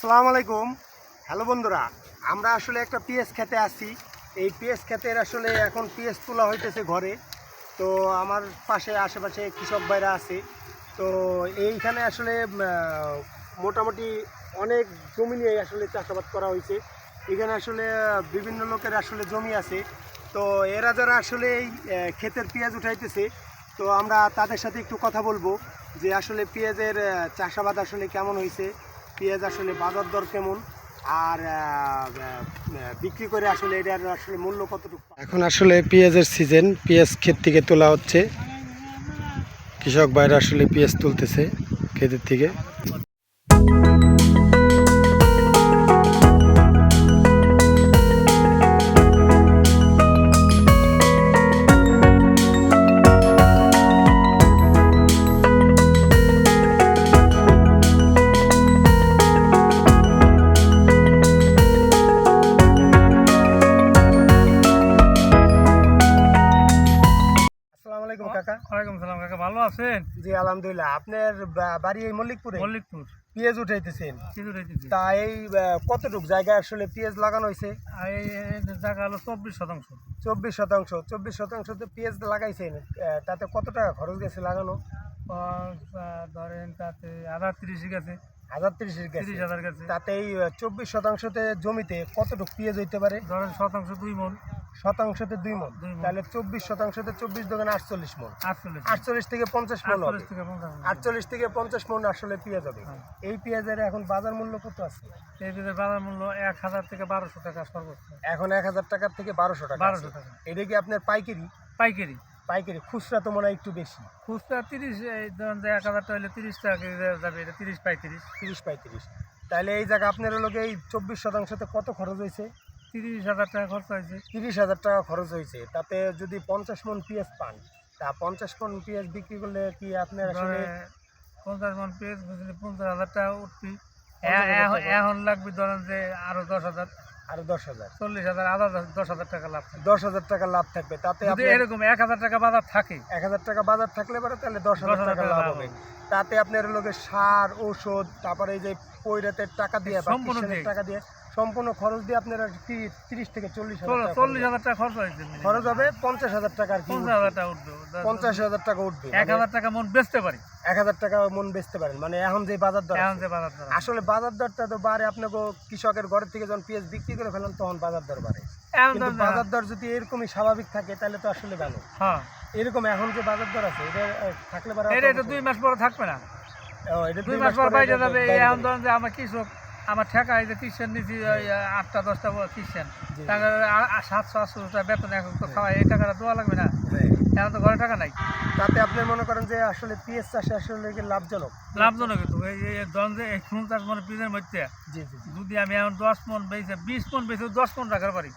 আসসালামু আলাইকুম। হ্যালো বন্ধুরা, আমরা আসলে একটা পিএস খেতে আসছি। এই পিএস খেতের আসলে এখন পিএস তোলা হইতেছে ঘরে। তো আমার পাশে আশেপাশে কৃষক ভাইরা আছে। তো এইখানে আসলে মোটামুটি অনেক জমি নিয়ে আসলে চাষাবাদ করা হয়েছে। এখানে আসলে বিভিন্ন লোকের আসলে জমি আছে। তো এরা যারা আসলে এই ক্ষেতের পেঁয়াজ উঠাইতেছে, তো আমরা তাদের সাথে একটু কথা বলবো যে আসলে পেঁয়াজের চাষাবাদ আসলে কেমন হয়েছে, পেঁয়াজ আসলে বাজার দর কেমন, আর বিক্রি করে আসলে এটার আসলে মূল্য কতটুকু। এখন আসলে পেঁয়াজের সিজন, পেঁয়াজ ক্ষেত থেকে তোলা হচ্ছে। কৃষক ভাইরা আসলে পেঁয়াজ তুলতেছে ক্ষেতের থেকে। কাকা, ওয়ালাইকুম সালাম কাকা, ভালো আছেন? জি আলহামদুলিল্লাহ। আপনার বাড়ি এই মল্লিকপুরে? মল্লিকপুর। পেঁয়াজ উঠাইতেছেন? পেঁয়াজ উঠাইতেছি। তা এই কতটুকু জায়গায় আসলে পেঁয়াজ লাগানো হয়েছে? এই জায়গা হলো 24%। 24%। 24% পেঁয়াজ লাগাইছেন, তাতে কত টাকা খরচ গেছে লাগানো? ধরেন তাতে 1030 গেছে। 1030 গেছে। 30,000 গেছে। তাতে এই 24%তে জমিতে কতটুকু পেঁয়াজ হইতে পারে? ধরেন শতাংশ 2 মণ। শতাংশতে 2 মণ। 2 মণ। তাহলে 24%তে 24 দোকানে 48 মণ। 48 48 থেকে 50 মণ হবে। 48 থেকে 50 মণ। 48 থেকে 50 মণ আসলে পেঁয়াজ হবে। হ্যাঁ। এই পেঁয়াজের এখন বাজার মূল্য কত আছে? এই পেঁয়াজের বাজার মূল্য 1000 থেকে 1200 টাকা সর্বোচ্চ। এখন 1000 টাকা থেকে 1200 টাকা। 1200 টাকা। এটা কি আপনার পাইকারি? পাইকারি। পাইকারি। খুচরা তো মনে হয় একটু বেশি। খুচরা 30, এই ধরেন যে 1000 টাকা হলে 30 টাকা কেজি যাবে, এটা 30-35। 30-35। তাহলে এই জায়গা আপনার হলো এই 24%তে কত খরচ হয়েছে? 30,000 টাকা খরচ হয়েছে। 30,000 টাকা খরচ হয়েছে। তাতে যদি 50 মণ পেঁয়াজ পান, তা 50 মণ পেঁয়াজ বিক্রি করলে কি আপনার আসলে 50 মণ পেঁয়াজ বুঝলি 50,000 টাকা উঠবি। এখন লাগবে ধরেন যে আরো 10,000, আরো 10,000, 40,000, আরো 10,000 টাকা লাভ থাকবে। 10,000 টাকা লাভ থাকবে। তাতে যদি এরকম 1,000 টাকা বাজার থাকে, 1000 টাকা বাজার থাকলে পরে তাহলে 10,000 টাকা লাভ হবে। তাতে আপনার লোকে সার, ঔষধ, তারপরে এই যে পৈরাতের টাকা দিয়ে বা কৃষকের টাকা দিয়ে সম্পূর্ণ খরচ দিয়ে আপনার 30 থেকে 40,000 টাকা খরচ হয়েছে। খরচ হবে 50,000 টাকা। আর কি 50,000 টাকা উঠবে। 50,000 টাকা উঠবে। 1,000 টাকা মন বেচতে পারি। 1000 টাকা মন বেচতে পারেন। মানে এখন যে বাজার দর, এখন যে বাজার দর আসলে বাজার দরটা তো বাড়ে। আপনাকে কৃষকের ঘরের থেকে যখন পেঁয়াজ বিক্রি করে ফেলেন তখন বাজার দর বাড়ে। কিন্তু বাজার দর যদি এরকমই স্বাভাবিক থাকে তাহলে তো আসলে ভালো। হ্যাঁ, এরকম এখন যে বাজার দর আছে এটা থাকলে পারে এটা 2 মাস পরে থাকবে না। এটা 2 মাস পর বাইরে যাবে। এখন ধরেন যে আমার কৃষক, আমার ঠেকা এই যে কিষেন নিচ্ছি 8টা-10টা কিষেন, টাকা 700-800 টাকা বেতন, এখন তো খাওয়া এই টাকাটা দেওয়া লাগবে না। এখন তো ঘরে টাকা নাই। তাতে আপনি মনে করেন যে আসলে পেঁয়াজ চাষে আসলে লাভজনক। লাভজনক কিন্তু এই ধরেন যে এই খুন চাষ মানে পেঁয়াজের মধ্যে যদি আমি এখন 10 মণ বেচে 20 মণ বেচে 10 মণ রাখার পারি।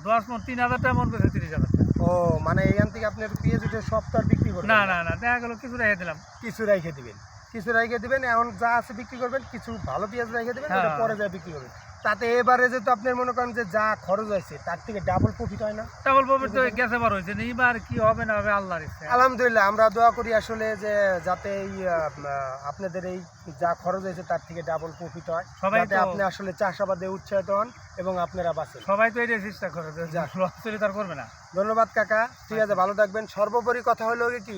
10 মণ 3,000 টাকা মণ বেচে 30,000 টাকা। ও মানে এখান থেকে আপনার পেঁয়াজ উঠে সব তো আর বিক্রি করবেন না, দেখা গেল কিছু রেখে দিলাম। কিছু রেখে দিবেন। এখন যা আছে বিক্রি করবেন, কিছু ভালো পেঁয়াজ রেখে দিবেন, ওটা পরে যা বিক্রি করবেন। তাতে এবারে যেহেতু আপনার মনে করেন যে যা খরচ হয়েছে তার থেকে ডাবল প্রফিট হয় না? ডাবল প্রফিট তো গেছে বার হয়েছে। এবার কি হবে না হবে আল্লাহর ইচ্ছা। আলহামদুলিল্লাহ, আমরা দোয়া করি আসলে যে যাতে এই আপনাদের এই যা খরচ হয়েছে তার থেকে ডাবল প্রফিট হয়, যাতে আপনি আসলে চাষাবাদে উৎসাহিত হন এবং আপনারা বাঁচেন। সবাই তো এটাই চেষ্টা করে যে তার করবে না। ধন্যবাদ কাকা, ঠিক আছে, ভালো থাকবেন। সর্বোপরি কথা হলো কি,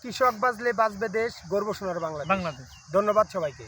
কৃষক বাঁচলে বাঁচবে দেশ, গর্ব সোনার বাংলাদেশ। ধন্যবাদ সবাইকে।